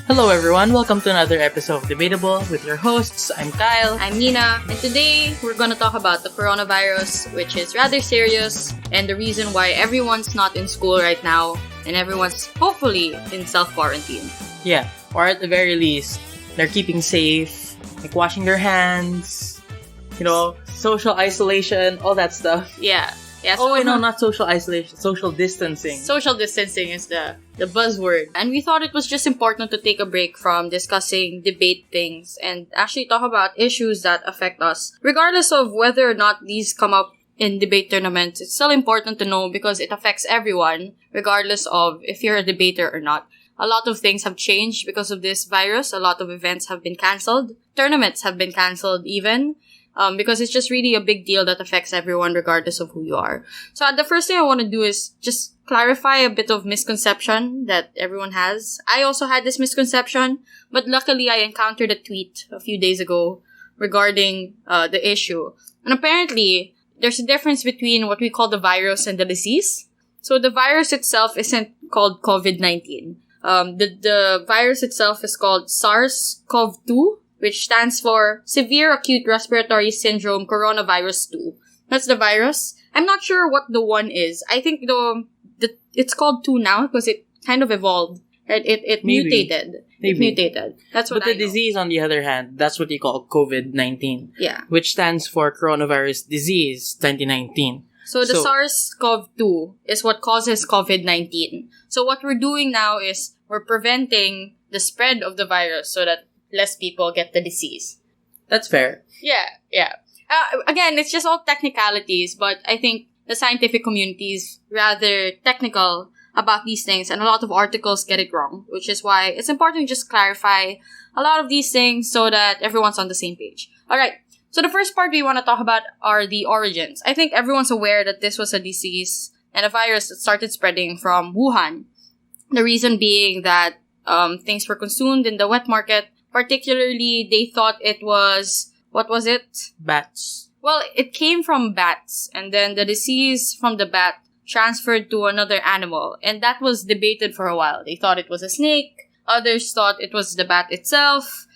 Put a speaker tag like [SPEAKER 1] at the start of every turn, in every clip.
[SPEAKER 1] Hello everyone, welcome to another episode of Debatable with your hosts. I'm Kyle.
[SPEAKER 2] I'm Nina, and today we're going to talk about the coronavirus, which is rather serious, and the reason why everyone's not in school right now, and everyone's hopefully in self-quarantine.
[SPEAKER 1] Yeah, or at the very least, they're keeping safe, like washing their hands, social isolation, all that stuff.
[SPEAKER 2] Yeah.
[SPEAKER 1] Not social isolation, social distancing.
[SPEAKER 2] Social distancing is the buzzword. And we thought it was just important to take a break from discussing debate things and actually talk about issues that affect us. Regardless of whether or not these come up in debate tournaments, it's still important to know because it affects everyone, regardless of if you're a debater or not. A lot of things have changed because of this virus. A lot of events have been cancelled. Tournaments have been cancelled even. Because it's just really a big deal that affects everyone regardless of who you are. So the first thing I want to do is just clarify a bit of misconception that everyone has. I also had this misconception, but luckily I encountered a tweet a few days ago regarding the issue. And apparently, there's a difference between what we call the virus and the disease. So the virus itself isn't called COVID-19. The virus itself is called SARS-CoV-2, which stands for Severe Acute Respiratory Syndrome Coronavirus 2. That's the virus. I'm not sure what the one is. I think it's called 2 now because it kind of evolved. Right? It mutated.
[SPEAKER 1] Maybe.
[SPEAKER 2] It mutated. That's what
[SPEAKER 1] But the disease, on the other hand, that's what you call COVID-19.
[SPEAKER 2] Yeah.
[SPEAKER 1] Which stands for Coronavirus Disease 2019.
[SPEAKER 2] So the SARS-CoV-2 is what causes COVID-19. So what we're doing now is we're preventing the spread of the virus so that less people get the disease.
[SPEAKER 1] That's fair.
[SPEAKER 2] Yeah. Again, it's just all technicalities, but I think the scientific community is rather technical about these things, and a lot of articles get it wrong, which is why it's important to just clarify a lot of these things so that everyone's on the same page. Alright, so the first part we want to talk about are the origins. I think everyone's aware that this was a disease and a virus that started spreading from Wuhan. The reason being that things were consumed in the wet market. Particularly, they thought it was, what was it?
[SPEAKER 1] Bats.
[SPEAKER 2] Well, it came from bats, and then the disease from the bat transferred to another animal, and that was debated for a while. They thought it was a snake, others thought it was the bat itself,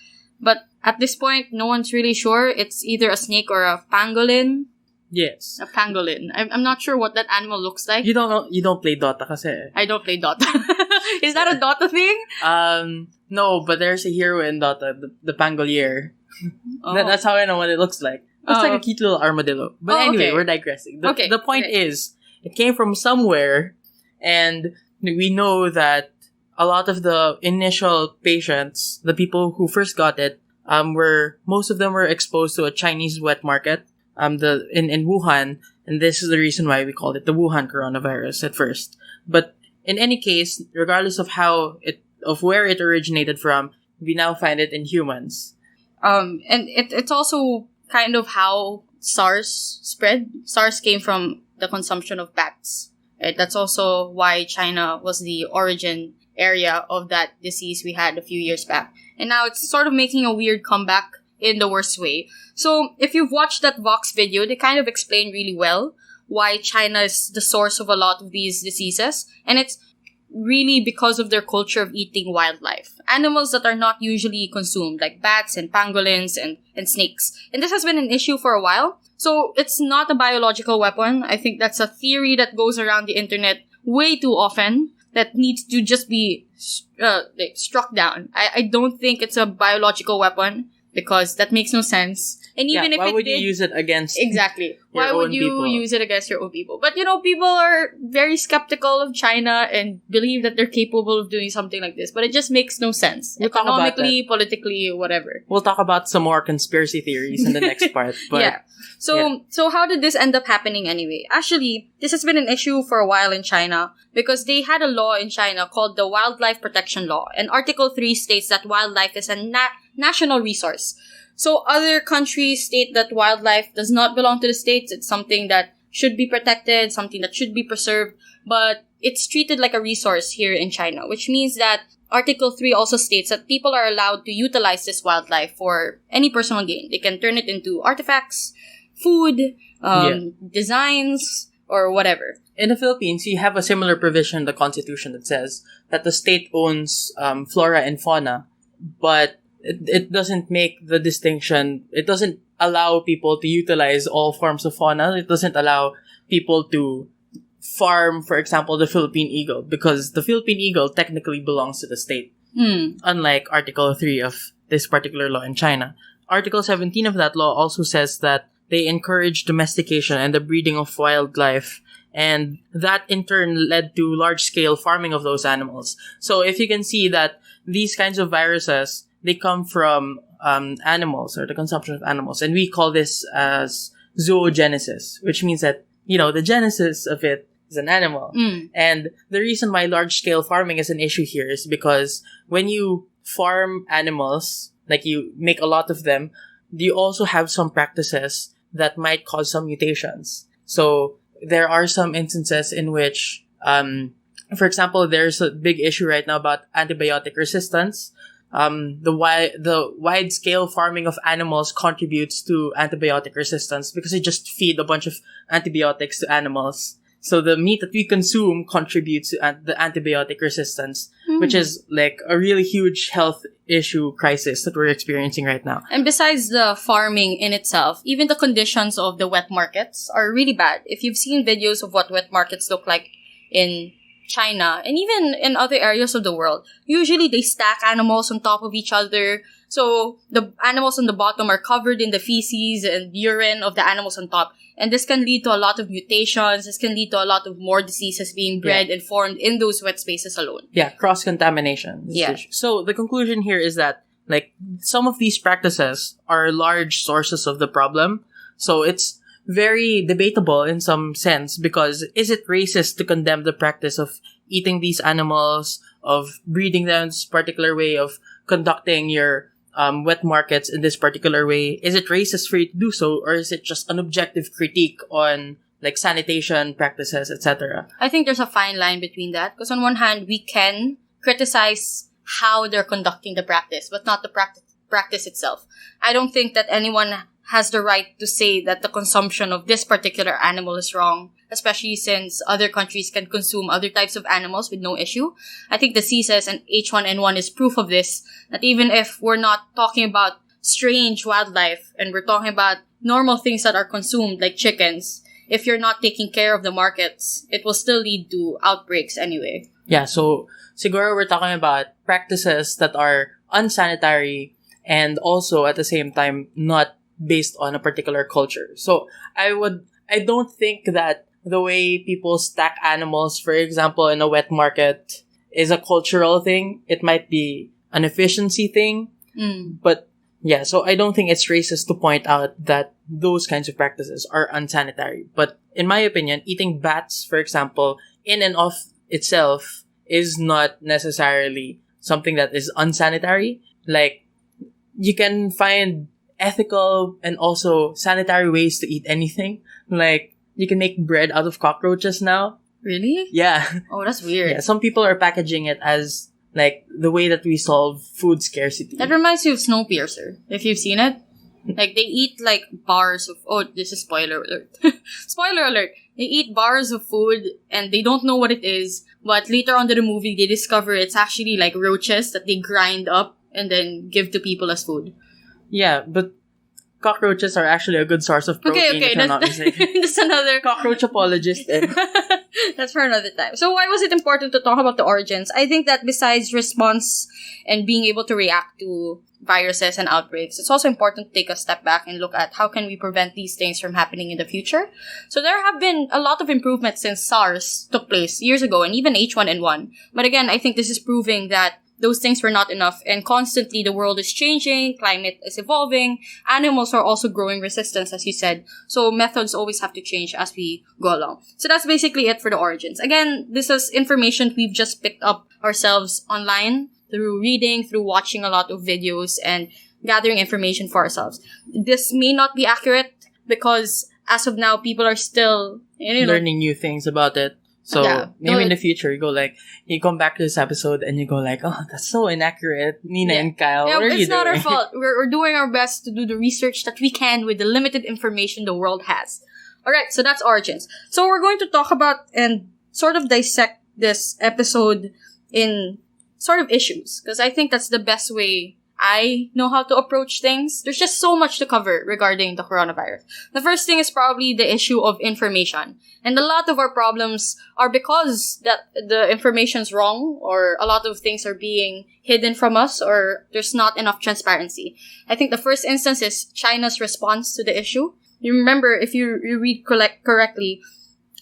[SPEAKER 2] but at this point, no one's really sure. It's either a snake or a pangolin.
[SPEAKER 1] Yes.
[SPEAKER 2] A pangolin. I'm not sure what that animal looks like.
[SPEAKER 1] You don't play Dota kasi.
[SPEAKER 2] I don't play Dota. Is that a Dota thing?
[SPEAKER 1] No, but there's a hero in Dota, the Pangolier.
[SPEAKER 2] Oh.
[SPEAKER 1] That's how I know what it looks like. Looks like a cute little armadillo. But anyway,
[SPEAKER 2] okay.
[SPEAKER 1] We're digressing. The point is, it came from somewhere, and we know that a lot of the initial patients, the people who first got it, most of them were exposed to a Chinese wet market, in Wuhan, and this is the reason why we called it the Wuhan coronavirus at first. But in any case, regardless of where it originated from, we now find it in humans.
[SPEAKER 2] And it's also kind of how SARS spread. SARS came from the consumption of bats. Right? That's also why China was the origin area of that disease we had a few years back. And now it's sort of making a weird comeback in the worst way. So if you've watched that Vox video, they kind of explain really well why China is the source of a lot of these diseases. And it's really because of their culture of eating wildlife. Animals that are not usually consumed, like bats and pangolins and snakes. And this has been an issue for a while. So it's not a biological weapon. I think that's a theory that goes around the internet way too often that needs to just be struck down. I don't think it's a biological weapon because that makes no sense. And even if
[SPEAKER 1] why
[SPEAKER 2] it
[SPEAKER 1] would
[SPEAKER 2] did,
[SPEAKER 1] you use it against
[SPEAKER 2] exactly?
[SPEAKER 1] your
[SPEAKER 2] Why would
[SPEAKER 1] own
[SPEAKER 2] you
[SPEAKER 1] people?
[SPEAKER 2] use it against your own people? But people are very skeptical of China and believe that they're capable of doing something like this. But it just makes no sense.
[SPEAKER 1] We'll talk about
[SPEAKER 2] Economically, politically, whatever.
[SPEAKER 1] We'll talk about some more conspiracy theories in the next part. But
[SPEAKER 2] yeah. So how did this end up happening anyway? Actually, this has been an issue for a while in China because they had a law in China called the Wildlife Protection Law. And Article 3 states that wildlife is a national resource. So other countries state that wildlife does not belong to the states. It's something that should be protected, something that should be preserved, but it's treated like a resource here in China, which means that Article 3 also states that people are allowed to utilize this wildlife for any personal gain. They can turn it into artifacts, food, designs, or whatever.
[SPEAKER 1] In the Philippines, you have a similar provision in the Constitution that says that the state owns flora and fauna, but it doesn't make the distinction. It doesn't allow people to utilize all forms of fauna. It doesn't allow people to farm, for example, the Philippine eagle, because the Philippine eagle technically belongs to the state, unlike Article 3 of this particular law in China. Article 17 of that law also says that they encourage domestication and the breeding of wildlife, and that in turn led to large-scale farming of those animals. So if you can see that these kinds of viruses, they come from animals, or the consumption of animals, and we call this as zoogenesis, which means that, the genesis of it is an animal. And the reason why large-scale farming is an issue here is because when you farm animals, like you make a lot of them, you also have some practices that might cause some mutations. So there are some instances in which, for example, there's a big issue right now about antibiotic resistance. The wide scale farming of animals contributes to antibiotic resistance because they just feed a bunch of antibiotics to animals. So the meat that we consume contributes to the antibiotic resistance, which is like a really huge health issue crisis that we're experiencing right now.
[SPEAKER 2] And besides the farming in itself, even the conditions of the wet markets are really bad. If you've seen videos of what wet markets look like in China and even in other areas of the world, usually they stack animals on top of each other. So the animals on the bottom are covered in the feces and urine of the animals on top. And this can lead to a lot of mutations. This can lead to a lot of more diseases being bred and formed in those wet spaces alone.
[SPEAKER 1] Yeah, cross-contamination.
[SPEAKER 2] Yeah.
[SPEAKER 1] So the conclusion here is that, some of these practices are large sources of the problem. So it's very debatable in some sense, because is it racist to condemn the practice of eating these animals, of breeding them in this particular way, of conducting your wet markets in this particular way? Is it racist for you to do so, or is it just an objective critique on sanitation practices, etc.?
[SPEAKER 2] I think there's a fine line between that, because on one hand, we can criticize how they're conducting the practice, but not the practice itself. I don't think that anyone has the right to say that the consumption of this particular animal is wrong, especially since other countries can consume other types of animals with no issue. I think diseases and H1N1 is proof of this, that even if we're not talking about strange wildlife and we're talking about normal things that are consumed like chickens, if you're not taking care of the markets, it will still lead to outbreaks anyway.
[SPEAKER 1] Yeah, so siguro we're talking about practices that are unsanitary and also at the same time not based on a particular culture. So I don't think that the way people stack animals, for example, in a wet market is a cultural thing. It might be an efficiency thing. But yeah, so I don't think it's racist to point out that those kinds of practices are unsanitary. But in my opinion, eating bats, for example, in and of itself is not necessarily something that is unsanitary. You can find ethical and also sanitary ways to eat anything. You can make bread out of cockroaches now.
[SPEAKER 2] Really?
[SPEAKER 1] Yeah.
[SPEAKER 2] Oh, that's weird.
[SPEAKER 1] Yeah, some people are packaging it as the way that we solve food scarcity.
[SPEAKER 2] That reminds me of Snowpiercer, if you've seen it. They eat bars of, this is spoiler alert. Spoiler alert. They eat bars of food and they don't know what it is, but later on in the movie they discover it's actually roaches that they grind up and then give to people as food.
[SPEAKER 1] Yeah, but cockroaches are actually a good source of protein, if I'm not mistaken.
[SPEAKER 2] That's another...
[SPEAKER 1] Cockroach apologist.
[SPEAKER 2] That's for another time. So why was it important to talk about the origins? I think that besides response and being able to react to viruses and outbreaks, it's also important to take a step back and look at how can we prevent these things from happening in the future. So there have been a lot of improvements since SARS took place years ago, and even H1N1. But again, I think this is proving that those things were not enough, and constantly the world is changing, climate is evolving, animals are also growing resistance, as you said. So methods always have to change as we go along. So that's basically it for the origins. Again, this is information we've just picked up ourselves online through reading, through watching a lot of videos, and gathering information for ourselves. This may not be accurate because as of now, people are still
[SPEAKER 1] learning new things about it. So maybe in the future, you come back to this episode and you go oh, that's so inaccurate, Nina and Kyle.
[SPEAKER 2] Yeah,
[SPEAKER 1] what are you doing?
[SPEAKER 2] It's not our fault. We're doing our best to do the research that we can with the limited information the world has. Alright, so that's origins. So we're going to talk about and sort of dissect this episode in sort of issues, because I think that's the best way I know how to approach things. There's just so much to cover regarding the coronavirus. The first thing is probably the issue of information. And a lot of our problems are because that the information's wrong, or a lot of things are being hidden from us, or there's not enough transparency. I think the first instance is China's response to the issue. You remember, if you read correctly,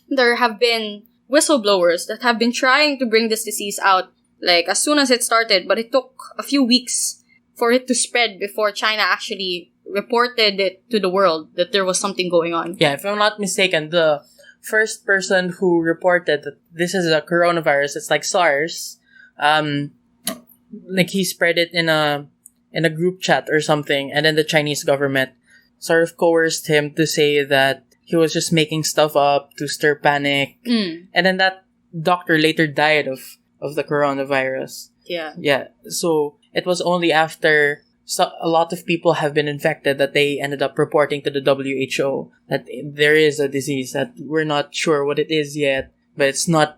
[SPEAKER 2] there have been whistleblowers that have been trying to bring this disease out, like, as soon as it started, but it took a few weeks for it to spread before China actually reported it to the world that there was something going on.
[SPEAKER 1] Yeah, if I'm not mistaken, the first person who reported that this is a coronavirus, it's like SARS, like he spread it in a group chat or something, and then the Chinese government sort of coerced him to say that he was just making stuff up to stir panic. And then that doctor later died of the coronavirus.
[SPEAKER 2] Yeah.
[SPEAKER 1] Yeah. So it was only after a lot of people have been infected that they ended up reporting to the WHO that there is a disease that we're not sure what it is yet, but it's not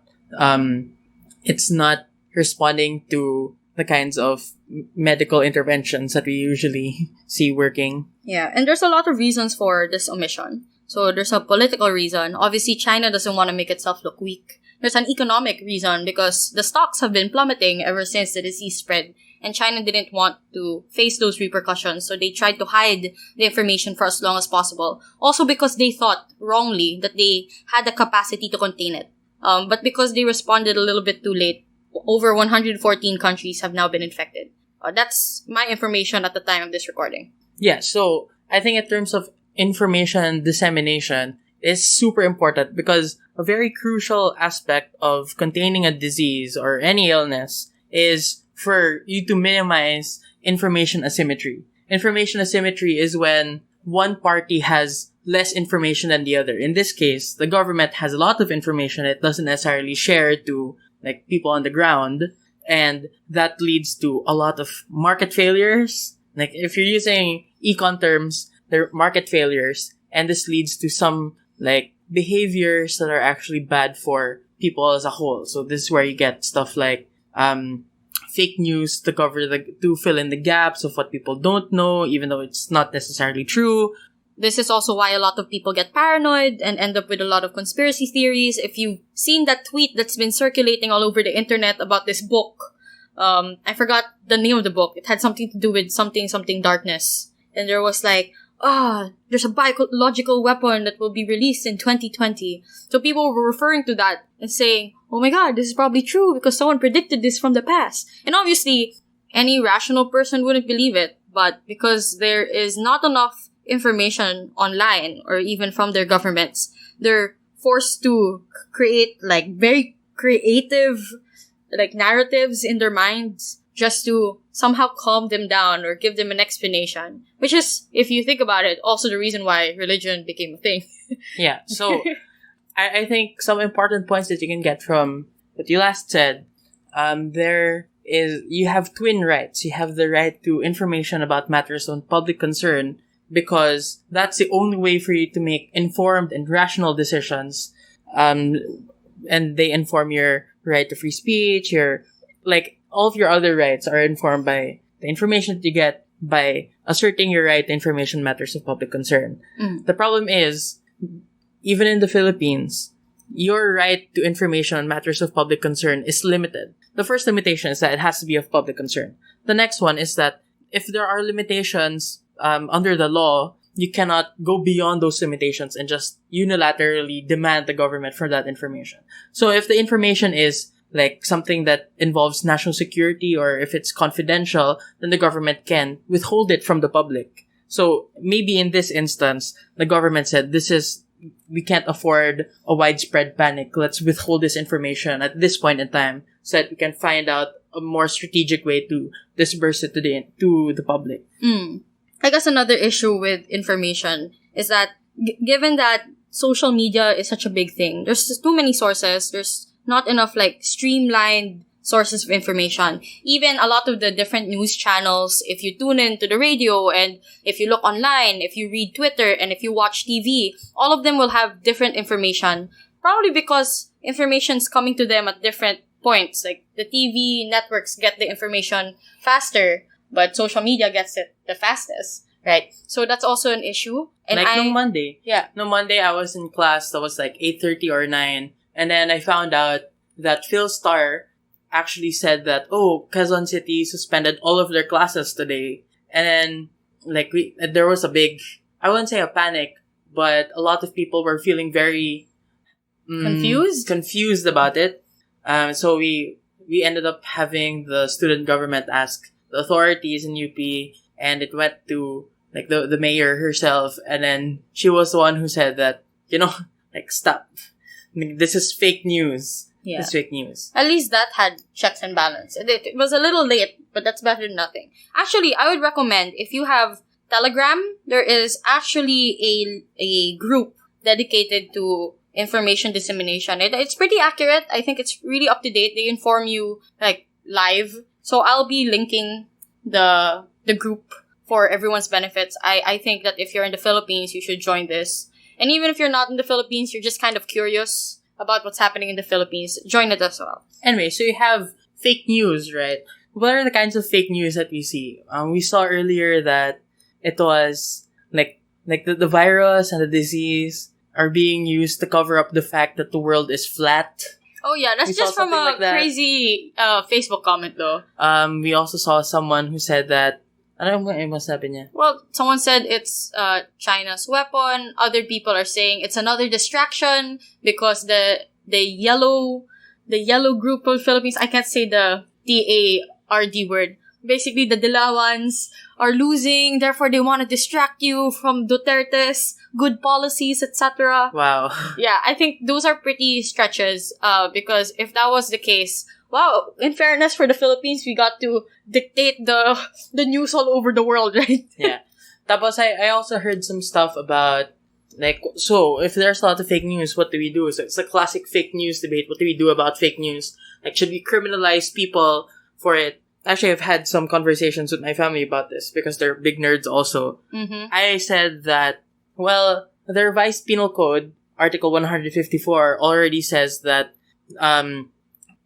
[SPEAKER 1] responding to the kinds of medical interventions that we usually see working.
[SPEAKER 2] Yeah, and there's a lot of reasons for this omission. So there's a political reason. Obviously, China doesn't want to make itself look weak. There's an economic reason because the stocks have been plummeting ever since the disease spread, and China didn't want to face those repercussions, so they tried to hide the information for as long as possible. Also because they thought wrongly that they had the capacity to contain it. But because they responded a little bit too late, over 114 countries have now been infected. That's my information at the time of this recording.
[SPEAKER 1] Yeah, so I think in terms of information dissemination is super important, because a very crucial aspect of containing a disease or any illness is for you to minimize information asymmetry. Information asymmetry is when one party has less information than the other. In this case, the government has a lot of information it doesn't necessarily share to like people on the ground, and that leads to a lot of market failures. Like if you're using econ terms, they're market failures, and this leads to some like behaviors that are actually bad for people as a whole. So this is where you get stuff like fake news to fill in the gaps of what people don't know, even though it's not necessarily true.
[SPEAKER 2] This is also why a lot of people get paranoid and end up with a lot of conspiracy theories. If you've seen that tweet that's been circulating all over the internet about this book, I forgot the name of the book. It had something to do with something darkness. And there was like, there's a biological weapon that will be released in 2020. So people were referring to that and saying, oh my god, this is probably true because someone predicted this from the past. And obviously, any rational person wouldn't believe it. But because there is not enough information online or even from their governments, they're forced to create like very creative like narratives in their minds just to somehow calm them down or give them an explanation, which is, if you think about it, also the reason why religion became a thing.
[SPEAKER 1] Yeah, so I think some important points that you can get from what you last said, you have twin rights. You have the right to information about matters of public concern, because that's the only way for you to make informed and rational decisions. And they inform your right to free speech, all of your other rights are informed by the information that you get by asserting your right to information matters of public concern. The problem is, even in the Philippines, your right to information on matters of public concern is limited. The first limitation is that it has to be of public concern. The next one is that if there are limitations under the law, you cannot go beyond those limitations and just unilaterally demand the government for that information. So if the information is like something that involves national security, or if it's confidential, then the government can withhold it from the public. So maybe in this instance, the government said, we can't afford a widespread panic. Let's withhold this information at this point in time so that we can find out a more strategic way to disperse it to the public.
[SPEAKER 2] I guess another issue with information is that given that social media is such a big thing, there's just too many sources, there's not enough like streamlined sources of information. Even a lot of the different news channels, if you tune in to the radio and if you look online, if you read Twitter, and if you watch TV, all of them will have different information. Probably because information's coming to them at different points. Like, the TV networks get the information faster, but social media gets it the fastest, right? So that's also an issue. And
[SPEAKER 1] no Monday.
[SPEAKER 2] Yeah.
[SPEAKER 1] No Monday, I was in class that was like 8:30 or 9. And then I found out that Phil Starr actually said that, Quezon City suspended all of their classes today. And then, there was a big, I wouldn't say a panic, but a lot of people were feeling very confused about it. So we ended up having the student government ask the authorities in UP, and it went to the mayor herself, and then she was the one who said that, stop. This is fake news.
[SPEAKER 2] Yeah.
[SPEAKER 1] It's fake news.
[SPEAKER 2] At least that had checks and balance. It was a little late, but that's better than nothing. Actually, I would recommend, if you have Telegram, there is actually a group dedicated to information dissemination. It's pretty accurate. I think it's really up to date. They inform you live. So I'll be linking the group for everyone's benefits. I think that if you're in the Philippines, you should join this. And even if you're not in the Philippines, you're just kind of curious about what's happening in the Philippines, join it as well.
[SPEAKER 1] Anyway, so you have fake news, right? What are the kinds of fake news that we see? We saw earlier that it was the virus and the disease are being used to cover up the fact that the world is flat.
[SPEAKER 2] Oh yeah, that's just from a crazy Facebook comment though.
[SPEAKER 1] We also saw someone who said that, ano yung sabi niya?
[SPEAKER 2] Well, someone said it's China's weapon. Other people are saying it's another distraction because the yellow group of Philippines, I can't say the TARD word. Basically, the Dilawans are losing, therefore they want to distract you from Duterte's good policies, etc.
[SPEAKER 1] Wow.
[SPEAKER 2] Yeah, I think those are pretty stretches, because if that was the case, wow, in fairness for the Philippines, we got to dictate the news all over the world, right?
[SPEAKER 1] Yeah. Tapos I also heard some stuff about, so if there's a lot of fake news, what do we do? So it's a classic fake news debate. What do we do about fake news? Should we criminalize people for it? Actually, I've had some conversations with my family about this because they're big nerds also.
[SPEAKER 2] Mm-hmm.
[SPEAKER 1] I said that, well, the revised penal code, Article 154, already says that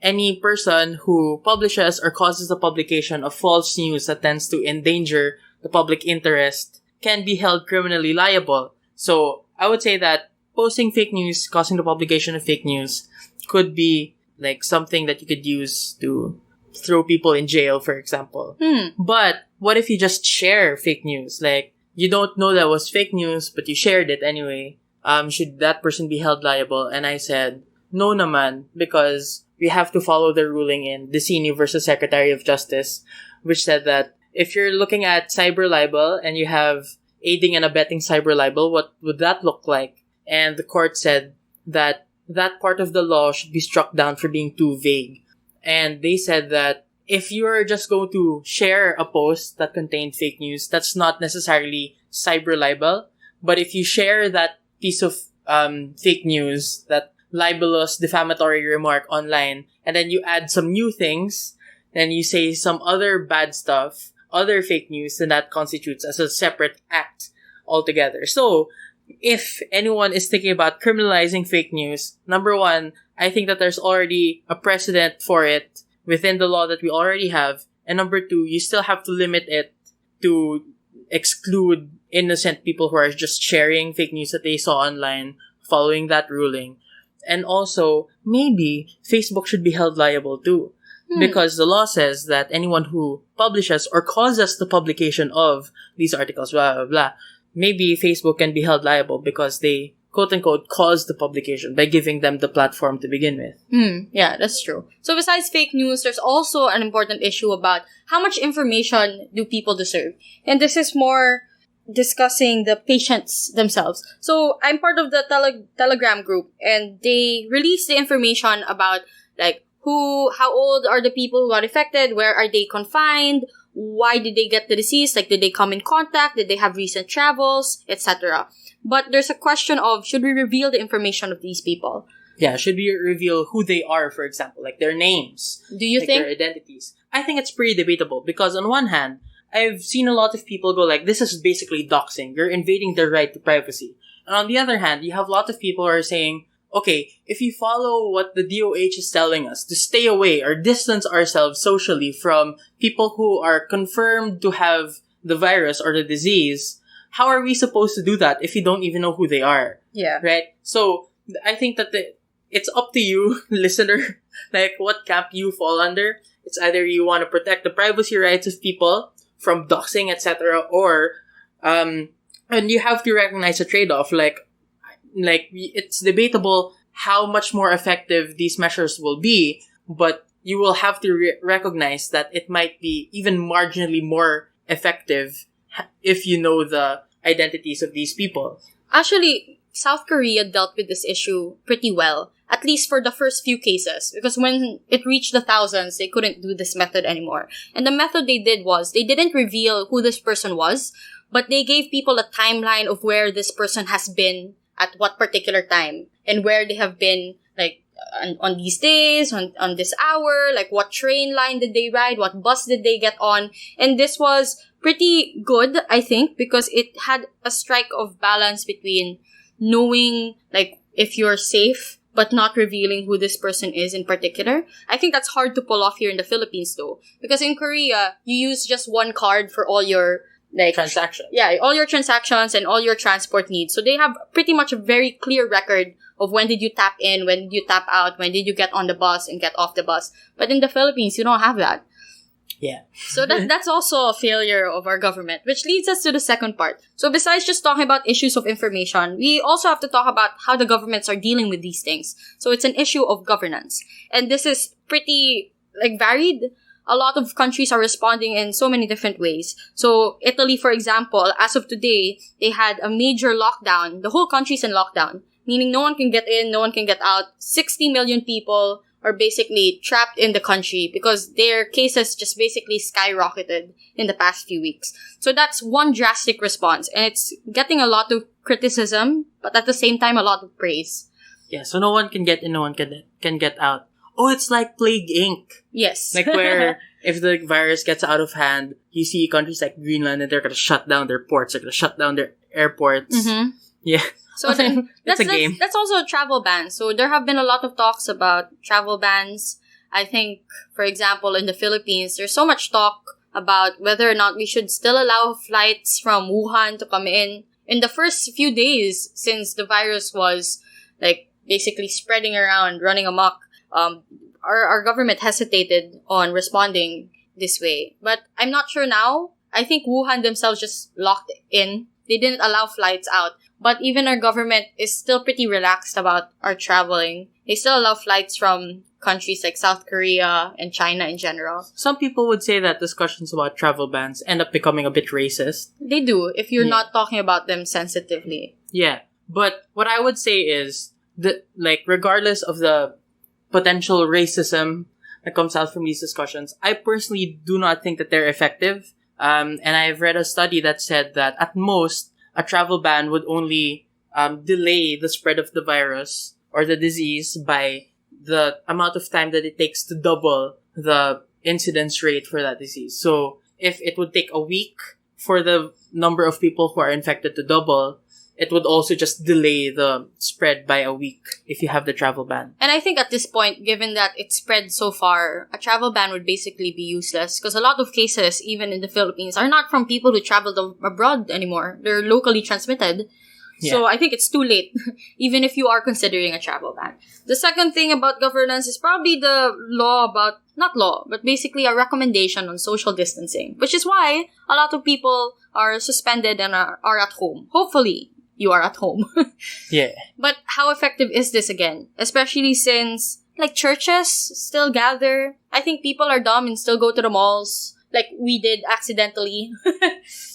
[SPEAKER 1] any person who publishes or causes the publication of false news that tends to endanger the public interest can be held criminally liable. So I would say that posting fake news, causing the publication of fake news, could be something that you could use to throw people in jail, for example. But what if you just share fake news? You don't know that was fake news, but you shared it anyway. Should that person be held liable? And I said, no naman, because we have to follow the ruling in Decini versus Secretary of Justice, which said that if you're looking at cyber libel and you have aiding and abetting cyber libel, what would that look like? And the court said that that part of the law should be struck down for being too vague. And they said that if you're just going to share a post that contained fake news, that's not necessarily cyber libel. But if you share that piece of fake news, that libelous, defamatory remark online, and then you add some new things, then you say some other bad stuff, other fake news, then that constitutes as a separate act altogether. So, if anyone is thinking about criminalizing fake news, number one, I think that there's already a precedent for it within the law that we already have. And number two, you still have to limit it to exclude innocent people who are just sharing fake news that they saw online following that ruling. And also, maybe Facebook should be held liable too. Because the law says that anyone who publishes or causes the publication of these articles, blah, blah, blah, maybe Facebook can be held liable because they, quote-unquote, caused the publication by giving them the platform to begin with.
[SPEAKER 2] Yeah, that's true. So besides fake news, there's also an important issue about how much information do people deserve. And this is more discussing the patients themselves. So I'm part of the Telegram group, and they release the information about how old are the people who got affected, where are they confined, why did they get the disease, did they come in contact, did they have recent travels, etc. But there's a question of, should we reveal the information of these people?
[SPEAKER 1] should we reveal who they are, for example, like their names,
[SPEAKER 2] Do you
[SPEAKER 1] like
[SPEAKER 2] think?
[SPEAKER 1] their identities? I think it's pretty debatable because on one hand, I've seen a lot of people go like, this is basically doxing. You're invading their right to privacy. And on the other hand, you have a lot of people who are saying, okay, if you follow what the DOH is telling us to stay away or distance ourselves socially from people who are confirmed to have the virus or the disease, how are we supposed to do that if you don't even know who they are?
[SPEAKER 2] Yeah.
[SPEAKER 1] Right? So, I think that it's up to you, listener, like what camp you fall under. It's either you want to protect the privacy rights of people from doxing, etc., or, and you have to recognize a trade-off, like it's debatable how much more effective these measures will be, but you will have to recognize that it might be even marginally more effective if you know the identities of these people.
[SPEAKER 2] Actually, South Korea dealt with this issue pretty well, at least for the first few cases, because when it reached the thousands, they couldn't do this method anymore. And the method they did was, they didn't reveal who this person was, but they gave people a timeline of where this person has been at what particular time, and where they have been, like, on these days, on this hour, like what train line did they ride, what bus did they get on. And this was pretty good, I think, because it had a strike of balance between knowing, like, if you're safe, but not revealing who this person is in particular. I think that's hard to pull off here in the Philippines, though. Because in Korea, you use just one card for all your, like,
[SPEAKER 1] Transactions.
[SPEAKER 2] Yeah, all your transactions and all your transport needs. So they have pretty much a very clear record of when did you tap in, when did you tap out, when did you get on the bus and get off the bus. But in the Philippines, you don't have that.
[SPEAKER 1] Yeah.
[SPEAKER 2] So that's also a failure of our government, which leads us to the second part. So besides just talking about issues of information, we also have to talk about how the governments are dealing with these things. So it's an issue of governance. And this is pretty, like, varied. A lot of countries are responding in so many different ways. So Italy, for example, as of today, they had a major lockdown. The whole country's in lockdown, meaning no one can get in, no one can get out. 60 million people are basically trapped in the country because their cases just basically skyrocketed in the past few weeks. So that's one drastic response, and it's getting a lot of criticism, but at the same time, a lot of praise.
[SPEAKER 1] Yeah, so no one can get in, no one can get out. Oh, it's like Plague Inc.
[SPEAKER 2] Yes.
[SPEAKER 1] Like where if the virus gets out of hand, you see countries like Greenland and they're gonna shut down their ports, they're gonna shut down their airports.
[SPEAKER 2] Mm-hmm.
[SPEAKER 1] Yeah.
[SPEAKER 2] So that's
[SPEAKER 1] a game.
[SPEAKER 2] That's also a travel ban. So there have been a lot of talks about travel bans. I think, for example, in the Philippines, there's so much talk about whether or not we should still allow flights from Wuhan to come in. In the first few days since the virus was, like, basically spreading around, running amok, our government hesitated on responding this way. But I'm not sure now. I think Wuhan themselves just locked in. They didn't allow flights out. But even our government is still pretty relaxed about our traveling. They still allow flights from countries like South Korea and China in general.
[SPEAKER 1] Some people would say that discussions about travel bans end up becoming a bit racist.
[SPEAKER 2] They do, if you're
[SPEAKER 1] Yeah.
[SPEAKER 2] not talking about them sensitively.
[SPEAKER 1] Yeah. But what I would say is that, like, regardless of the potential racism that comes out from these discussions, I personally do not think that they're effective. And I've read a study that said that at most, a travel ban would only delay the spread of the virus or the disease by the amount of time that it takes to double the incidence rate for that disease. So if it would take a week for the number of people who are infected to double, it would also just delay the spread by a week if you have the travel ban.
[SPEAKER 2] And I think at this point, given that it's spread so far, a travel ban would basically be useless because a lot of cases, even in the Philippines, are not from people who traveled abroad anymore. They're locally transmitted.
[SPEAKER 1] Yeah.
[SPEAKER 2] So I think it's too late, even if you are considering a travel ban. The second thing about governance is probably the not law, but basically a recommendation on social distancing, which is why a lot of people are suspended and are at home. Hopefully, you are at home.
[SPEAKER 1] Yeah.
[SPEAKER 2] But how effective is this again? Especially since, like, churches still gather. I think people are dumb and still go to the malls. Like we did accidentally.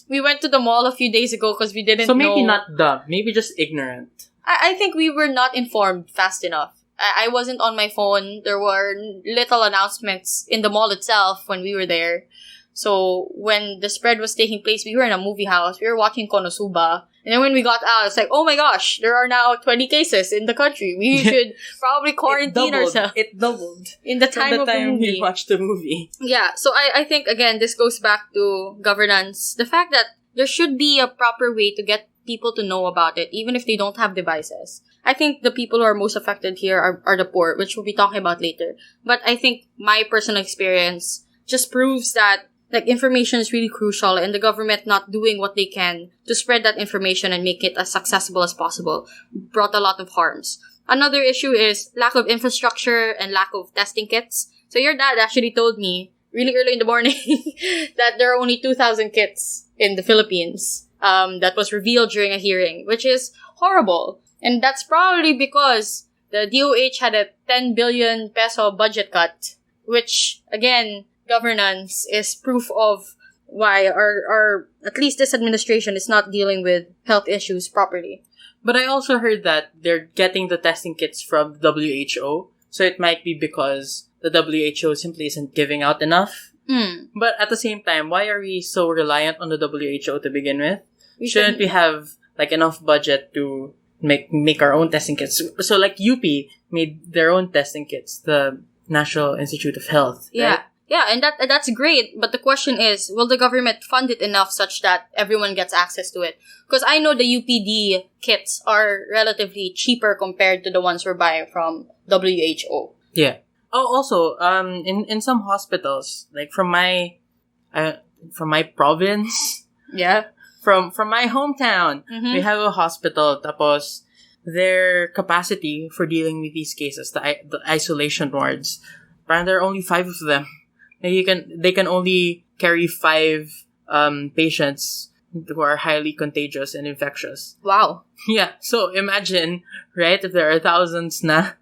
[SPEAKER 2] We went to the mall a few days ago because we didn't know.
[SPEAKER 1] So maybe not dumb, maybe just ignorant.
[SPEAKER 2] I think we were not informed fast enough. I wasn't on my phone. There were little announcements in the mall itself when we were there. So when the spread was taking place, we were in a movie house. We were watching Konosuba. And then when we got out, it's like, oh my gosh, there are now 20 cases in the country. We should probably quarantine ourselves.
[SPEAKER 1] It doubled.
[SPEAKER 2] In the time of the movie.
[SPEAKER 1] We watched the movie.
[SPEAKER 2] Yeah, so I think, again, this goes back to governance. The fact that there should be a proper way to get people to know about it, even if they don't have devices. I think the people who are most affected here are the poor, which we'll be talking about later. But I think my personal experience just proves that like information is really crucial, and the government not doing what they can to spread that information and make it as accessible as possible brought a lot of harms. Another issue is lack of infrastructure and lack of testing kits. So your dad actually told me really early in the morning that there are only 2,000 kits in the Philippines. That was revealed during a hearing, which is horrible. And that's probably because the DOH had a 10 billion peso budget cut, which, again, governance is proof of why our at least this administration is not dealing with health issues properly.
[SPEAKER 1] But I also heard that they're getting the testing kits from WHO, so it might be because the WHO simply isn't giving out enough. But at the same time, why are we so reliant on the WHO to begin with? Shouldn't we have like enough budget to make our own testing kits? So like UP made their own testing kits, the National Institute of Health.
[SPEAKER 2] Yeah.
[SPEAKER 1] Right?
[SPEAKER 2] Yeah, and that's great. But the question is, will the government fund it enough such that everyone gets access to it? Because I know the UPD kits are relatively cheaper compared to the ones we're buying from WHO.
[SPEAKER 1] Yeah. Oh, also, in some hospitals, like from my province.
[SPEAKER 2] Yeah.
[SPEAKER 1] From my hometown, we have a hospital. Tapos, their capacity for dealing with these cases, the isolation wards, parang there are only 5 of them. They can only carry 5 patients who are highly contagious and infectious.
[SPEAKER 2] Wow.
[SPEAKER 1] Yeah. So imagine, right? If there are thousands na.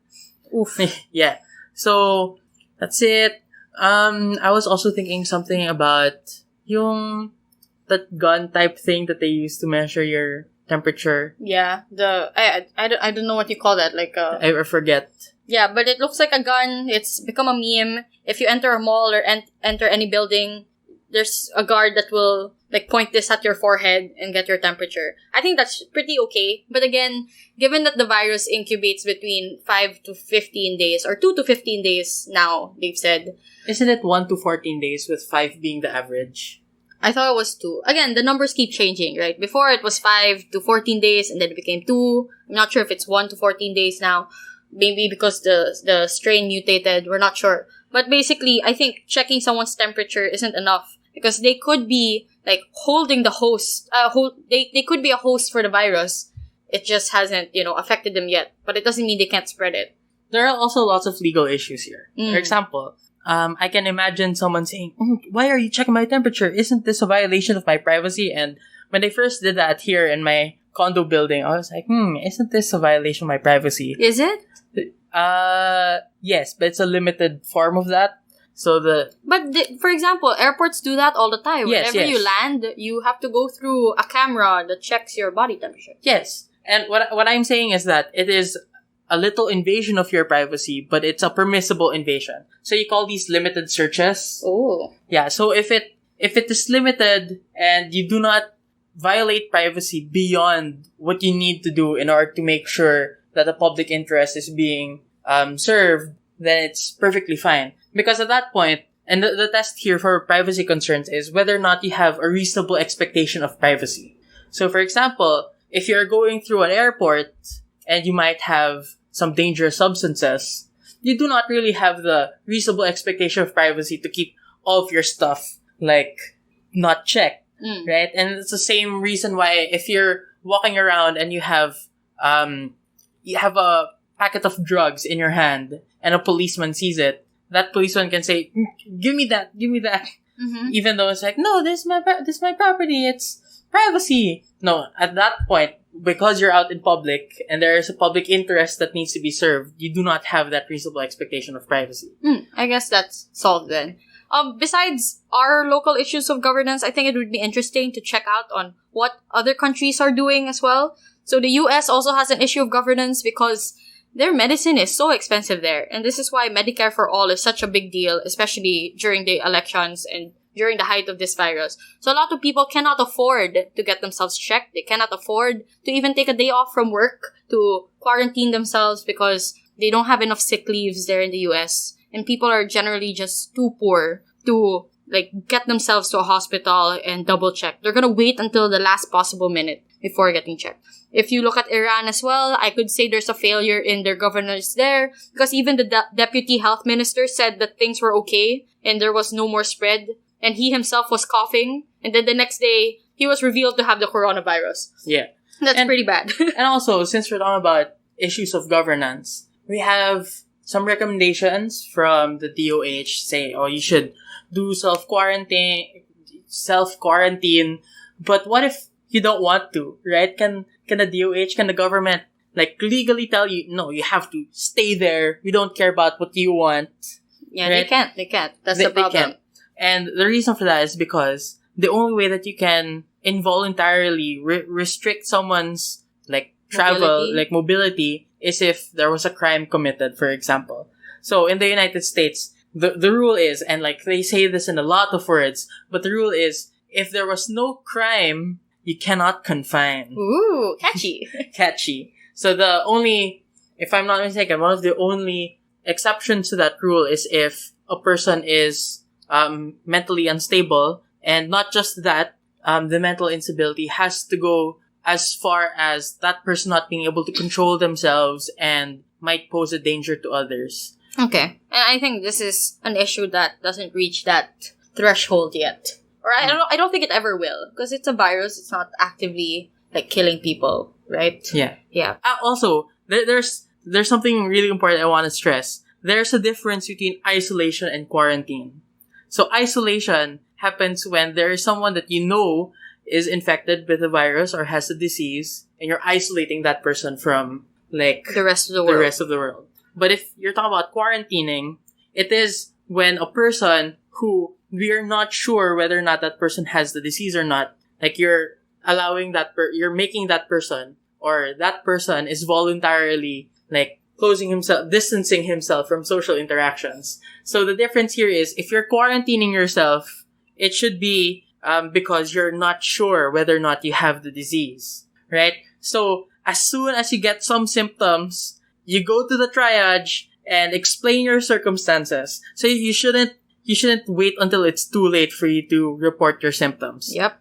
[SPEAKER 2] Oof.
[SPEAKER 1] Yeah. So that's it. I was also thinking something about that gun type thing that they use to measure your temperature.
[SPEAKER 2] Yeah, I don't know what you call that. Like
[SPEAKER 1] I forget.
[SPEAKER 2] Yeah, but it looks like a gun. It's become a meme. If you enter a mall or enter any building, there's a guard that will like point this at your forehead and get your temperature. I think that's pretty okay. But again, given that the virus incubates between 5 to 15 days or 2 to 15 days now, they've said.
[SPEAKER 1] Isn't it 1 to 14 days with 5 being the average?
[SPEAKER 2] I thought it was 2. Again, the numbers keep changing, right? Before it was 5 to 14 days and then it became 2. I'm not sure if it's 1 to 14 days now. Maybe because the strain mutated. We're not sure. But basically, I think checking someone's temperature isn't enough because they could be like holding the host. They could be a host for the virus. It just hasn't, affected them yet. But it doesn't mean they can't spread it.
[SPEAKER 1] There are also lots of legal issues here. For example, I can imagine someone saying, why are you checking my temperature? Isn't this a violation of my privacy? And when they first did that here in my condo building, I was like, isn't this a violation of my privacy?
[SPEAKER 2] Is it?
[SPEAKER 1] Yes, but it's a limited form of that.
[SPEAKER 2] For example, airports do that all the time.
[SPEAKER 1] Yes,
[SPEAKER 2] Whenever you land, you have to go through a camera that checks your body temperature.
[SPEAKER 1] Yes. And what I'm saying is that it is a little invasion of your privacy, but it's a permissible invasion. So you call these limited searches.
[SPEAKER 2] Oh.
[SPEAKER 1] Yeah, so if it is limited and you do not violate privacy beyond what you need to do in order to make sure that the public interest is being served, then it's perfectly fine. Because at that point, and the test here for privacy concerns is whether or not you have a reasonable expectation of privacy. So for example, if you're going through an airport and you might have some dangerous substances, you do not really have the reasonable expectation of privacy to keep all of your stuff, like, not checked, right? And it's the same reason why if you're walking around and you have a packet of drugs in your hand and a policeman sees it, that policeman can say, give me that. Even though it's like, no, this is my property, it's privacy. No, at that point, because you're out in public and there is a public interest that needs to be served, you do not have that reasonable expectation of privacy.
[SPEAKER 2] I guess that's solved then. Besides our local issues of governance, I think it would be interesting to check out on what other countries are doing as well. So the US also has an issue of governance because their medicine is so expensive there. And this is why Medicare for All is such a big deal, especially during the elections and during the height of this virus. So a lot of people cannot afford to get themselves checked. They cannot afford to even take a day off from work to quarantine themselves because they don't have enough sick leaves there in the US. And people are generally just too poor to get themselves to a hospital and double check. They're gonna wait until the last possible minute before getting checked. If you look at Iran as well, I could say there's a failure in their governors there because even the deputy health minister said that things were okay and there was no more spread. And he himself was coughing. And then the next day, he was revealed to have the coronavirus.
[SPEAKER 1] Yeah.
[SPEAKER 2] That's pretty bad.
[SPEAKER 1] And also, since we're talking about issues of governance, we have some recommendations from the DOH saying, you should do self-quarantine. But what if you don't want to, right? Can the DOH, can the government, legally tell you, no, you have to stay there. We don't care about what you want.
[SPEAKER 2] Yeah,
[SPEAKER 1] right?
[SPEAKER 2] They can't. That's the problem.
[SPEAKER 1] They can't. And the reason for that is because the only way that you can involuntarily restrict someone's, travel, mobility, is if there was a crime committed, for example. So in the United States, the rule is, and they say this in a lot of words, but the rule is, if there was no crime, you cannot confine.
[SPEAKER 2] Ooh, catchy.
[SPEAKER 1] Catchy. So if I'm not mistaken, one of the only exceptions to that rule is if a person is mentally unstable, and not just that, the mental instability has to go as far as that person not being able to control themselves and might pose a danger to others.
[SPEAKER 2] Okay. And I think this is an issue that doesn't reach that threshold yet. Or I don't think it ever will. Because it's a virus, it's not actively, killing people, right?
[SPEAKER 1] Yeah.
[SPEAKER 2] Yeah.
[SPEAKER 1] Also, there's something really important I want to stress. There's a difference between isolation and quarantine. So isolation happens when there is someone that you know is infected with the virus or has the disease, and you're isolating that person from, the
[SPEAKER 2] rest of the
[SPEAKER 1] world. But if you're talking about quarantining, it is when a person who we are not sure whether or not that person has the disease or not, you're allowing you're making that person, or that person is voluntarily, distancing himself from social interactions. So the difference here is, if you're quarantining yourself, it should be because you're not sure whether or not you have the disease, right? So as soon as you get some symptoms, you go to the triage and explain your circumstances. So you shouldn't wait until it's too late for you to report your symptoms.
[SPEAKER 2] Yep.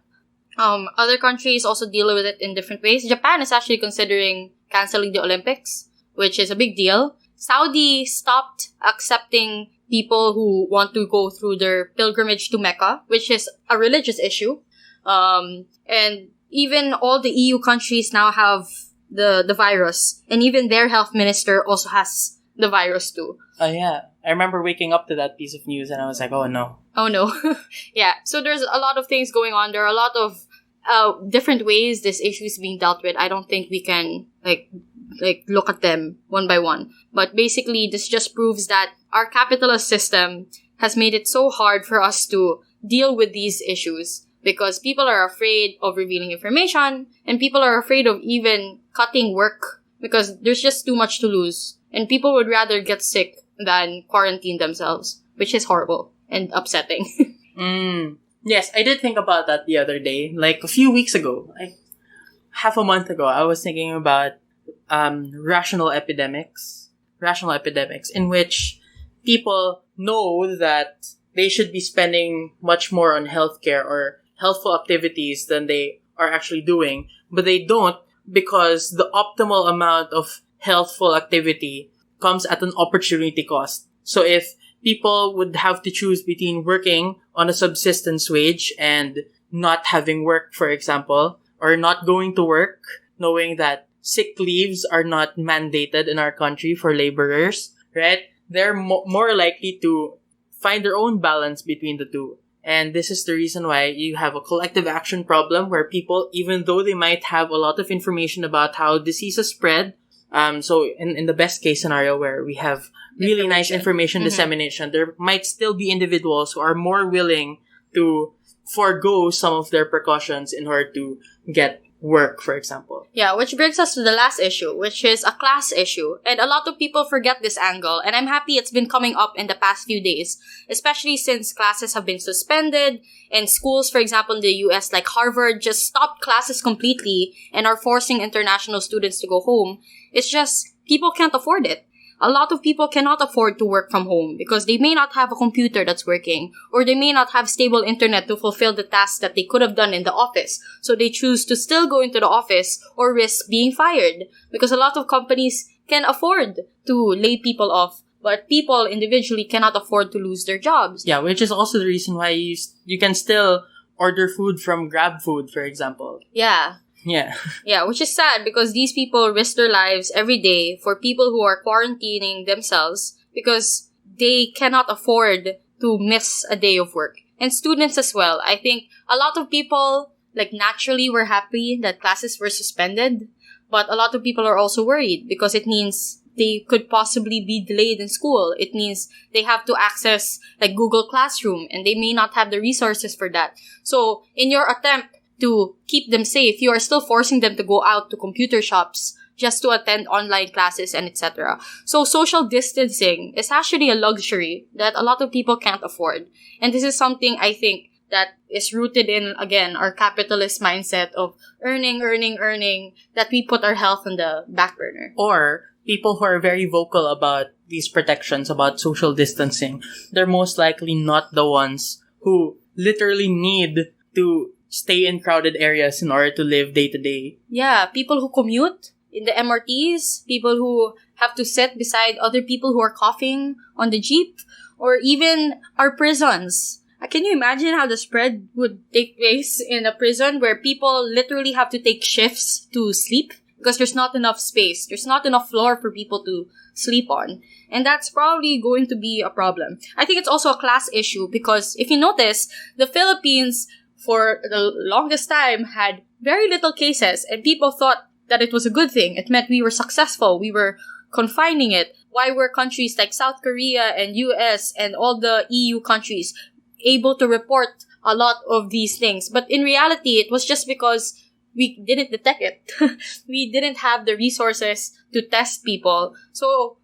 [SPEAKER 2] Other countries also deal with it in different ways. Japan is actually considering canceling the Olympics, which is a big deal. Saudi stopped accepting people who want to go through their pilgrimage to Mecca, which is a religious issue. And even all the EU countries now have the virus. And even their health minister also has the virus too.
[SPEAKER 1] Oh, yeah. I remember waking up to that piece of news and I was like, oh no.
[SPEAKER 2] Oh no. Yeah. So there's a lot of things going on. There are a lot of different ways this issue is being dealt with. I don't think we can look at them one by one. But basically, this just proves that our capitalist system has made it so hard for us to deal with these issues because people are afraid of revealing information and people are afraid of even cutting work because there's just too much to lose. And people would rather get sick than quarantine themselves, which is horrible and upsetting.
[SPEAKER 1] Yes, I did think about that the other day. A few weeks ago, half a month ago, I was thinking about rational epidemics in which people know that they should be spending much more on healthcare or healthful activities than they are actually doing, but they don't because the optimal amount of healthful activity comes at an opportunity cost. So if people would have to choose between working on a subsistence wage and not having work, for example, or not going to work, knowing that sick leaves are not mandated in our country for laborers, right? They're more likely to find their own balance between the two. And this is the reason why you have a collective action problem where people, even though they might have a lot of information about how diseases spread, so in the best case scenario where we have really nice information dissemination, there might still be individuals who are more willing to forego some of their precautions in order to get work, for example.
[SPEAKER 2] Yeah, which brings us to the last issue, which is a class issue. And a lot of people forget this angle, and I'm happy it's been coming up in the past few days, especially since classes have been suspended, and schools, for example, in the US, like Harvard, just stopped classes completely and are forcing international students to go home. It's just, people can't afford it. A lot of people cannot afford to work from home because they may not have a computer that's working, or they may not have stable internet to fulfill the tasks that they could have done in the office. So they choose to still go into the office or risk being fired because a lot of companies can afford to lay people off, but people individually cannot afford to lose their jobs.
[SPEAKER 1] Yeah, which is also the reason why you can still order food from GrabFood, for example.
[SPEAKER 2] Yeah.
[SPEAKER 1] Yeah.
[SPEAKER 2] Yeah, which is sad because these people risk their lives every day for people who are quarantining themselves because they cannot afford to miss a day of work. And students as well. I think a lot of people, naturally were happy that classes were suspended, but a lot of people are also worried because it means they could possibly be delayed in school. It means they have to access, Google Classroom, and they may not have the resources for that. So, in your attempt to keep them safe, you are still forcing them to go out to computer shops just to attend online classes and etc. So social distancing is actually a luxury that a lot of people can't afford. And this is something I think that is rooted in, again, our capitalist mindset of earning, that we put our health on the back burner.
[SPEAKER 1] Or people who are very vocal about these protections, about social distancing, they're most likely not the ones who literally need to stay in crowded areas in order to live day to day.
[SPEAKER 2] Yeah, people who commute in the MRTs, people who have to sit beside other people who are coughing on the jeep, or even our prisons. Can you imagine how the spread would take place in a prison where people literally have to take shifts to sleep because there's not enough space, there's not enough floor for people to sleep on. And that's probably going to be a problem. I think it's also a class issue because if you notice, the Philippines for the longest time had very little cases, and people thought that it was a good thing. It meant we were successful. We were confining it. Why were countries like South Korea and US and all the EU countries able to report a lot of these things? But in reality, it was just because we didn't detect it. We didn't have the resources to test people. So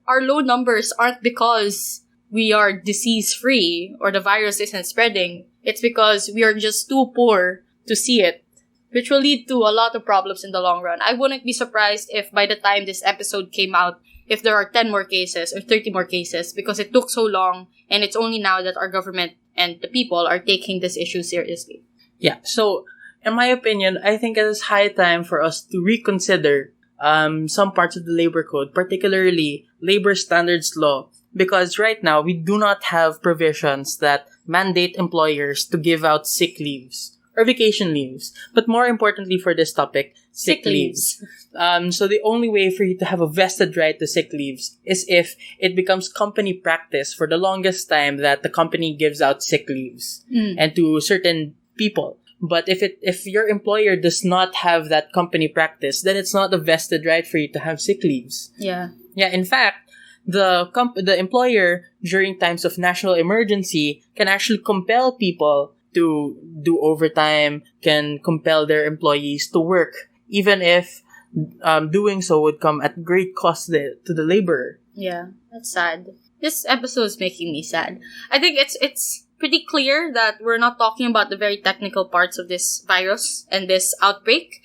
[SPEAKER 2] our low numbers aren't because we are disease-free or the virus isn't spreading. It's because we are just too poor to see it, which will lead to a lot of problems in the long run. I wouldn't be surprised if by the time this episode came out, if there are 10 more cases or 30 more cases, because it took so long, and it's only now that our government and the people are taking this issue seriously.
[SPEAKER 1] Yeah, so in my opinion, I think it is high time for us to reconsider some parts of the labor code, particularly labor standards law, because right now we do not have provisions that mandate employers to give out sick leaves or vacation leaves. But more importantly for this topic, sick leaves. So the only way for you to have a vested right to sick leaves is if it becomes company practice for the longest time that the company gives out sick leaves and to certain people. But if your employer does not have that company practice, then it's not a vested right for you to have sick leaves.
[SPEAKER 2] Yeah.
[SPEAKER 1] Yeah, in fact, the employer during times of national emergency can actually compel people to do overtime, can compel their employees to work, even if doing so would come at great cost to the laborer.
[SPEAKER 2] Yeah, that's sad. This episode is making me sad. I think it's pretty clear that we're not talking about the very technical parts of this virus and this outbreak.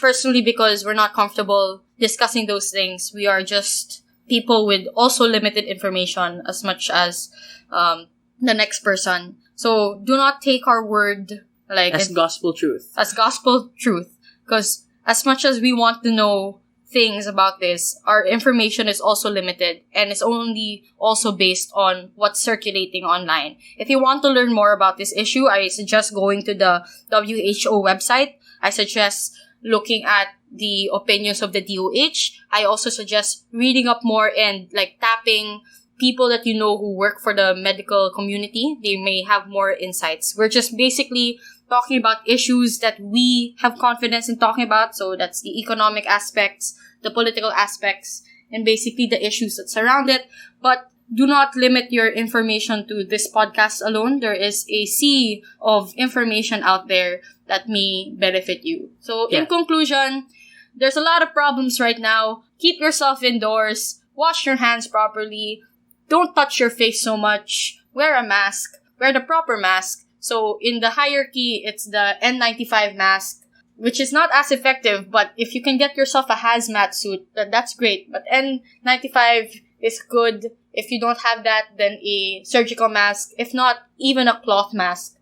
[SPEAKER 2] Personally, because we're not comfortable discussing those things. We are just people with also limited information as much as the next person. So do not take our word
[SPEAKER 1] as gospel truth.
[SPEAKER 2] As gospel truth. Because as much as we want to know things about this, our information is also limited and it's only also based on what's circulating online. If you want to learn more about this issue, I suggest going to the WHO website. I suggest looking at the opinions of the DOH. I also suggest reading up more and tapping people that you know who work for the medical community. They may have more insights. We're just basically talking about issues that we have confidence in talking about. So that's the economic aspects, the political aspects, and basically the issues that surround it. But do not limit your information to this podcast alone. There is a sea of information out there that may benefit you. So in conclusion, there's a lot of problems right now. Keep yourself indoors. Wash your hands properly. Don't touch your face so much. Wear a mask. Wear the proper mask. So in the hierarchy, it's the N95 mask, which is not as effective, but if you can get yourself a hazmat suit, that's great. But N95 is good. If you don't have that, then a surgical mask. If not, even a cloth mask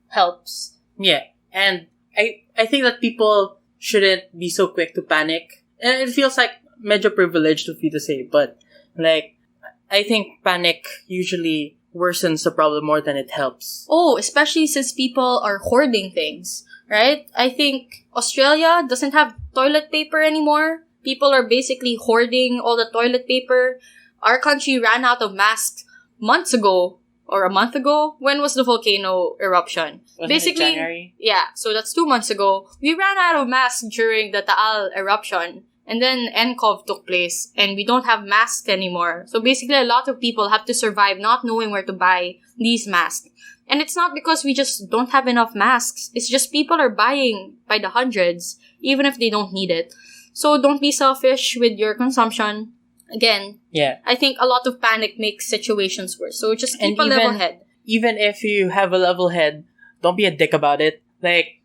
[SPEAKER 2] helps.
[SPEAKER 1] Yeah, and I think that people shouldn't be so quick to panic. And it feels like medyo privileged of you to say, but like, I think panic usually worsens the problem more than it helps.
[SPEAKER 2] Oh, especially since people are hoarding things, right? I think Australia doesn't have toilet paper anymore. People are basically hoarding all the toilet paper. Our country ran out of masks months ago, or a month ago. When was the volcano eruption?
[SPEAKER 1] Wasn't
[SPEAKER 2] basically,
[SPEAKER 1] it January?
[SPEAKER 2] Yeah, so that's 2 months ago. We ran out of masks during the Taal eruption. And then NCOV took place, and we don't have masks anymore. So basically, a lot of people have to survive not knowing where to buy these masks. And it's not because we just don't have enough masks. It's just people are buying by the hundreds, even if they don't need it. So don't be selfish with your consumption. Again, I think a lot of panic makes situations worse. So just keep a level head.
[SPEAKER 1] Even if you have a level head, don't be a dick about it. Like,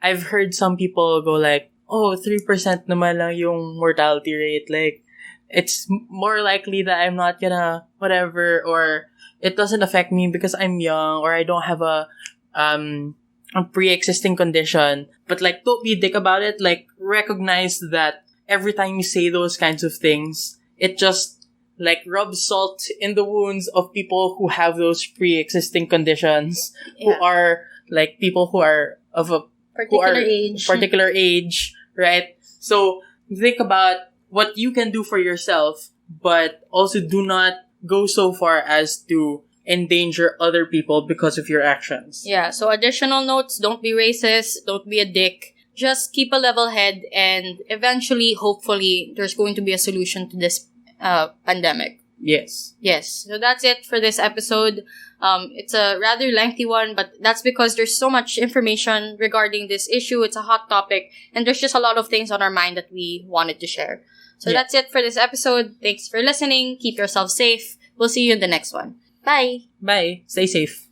[SPEAKER 1] I've heard some people go like, oh, 3% naman lang yung mortality rate. Like, it's more likely that I'm not gonna whatever, or it doesn't affect me because I'm young, or I don't have a pre-existing condition. But like, don't be a dick about it. Like, recognize that every time you say those kinds of things, it just like rubs salt in the wounds of people who have those pre-existing conditions, who are like people who are of a particular age, right? So think about what you can do for yourself, but also do not go so far as to endanger other people because of your actions.
[SPEAKER 2] Yeah, so additional notes, don't be racist, don't be a dick. Just keep a level head, and eventually, hopefully, there's going to be a solution to this pandemic.
[SPEAKER 1] Yes.
[SPEAKER 2] So that's it for this episode. It's a rather lengthy one, but that's because there's so much information regarding this issue. It's a hot topic, and there's just a lot of things on our mind that we wanted to share. So that's it for this episode. Thanks for listening. Keep yourself safe. We'll see you in the next one. Bye.
[SPEAKER 1] Bye. Stay safe.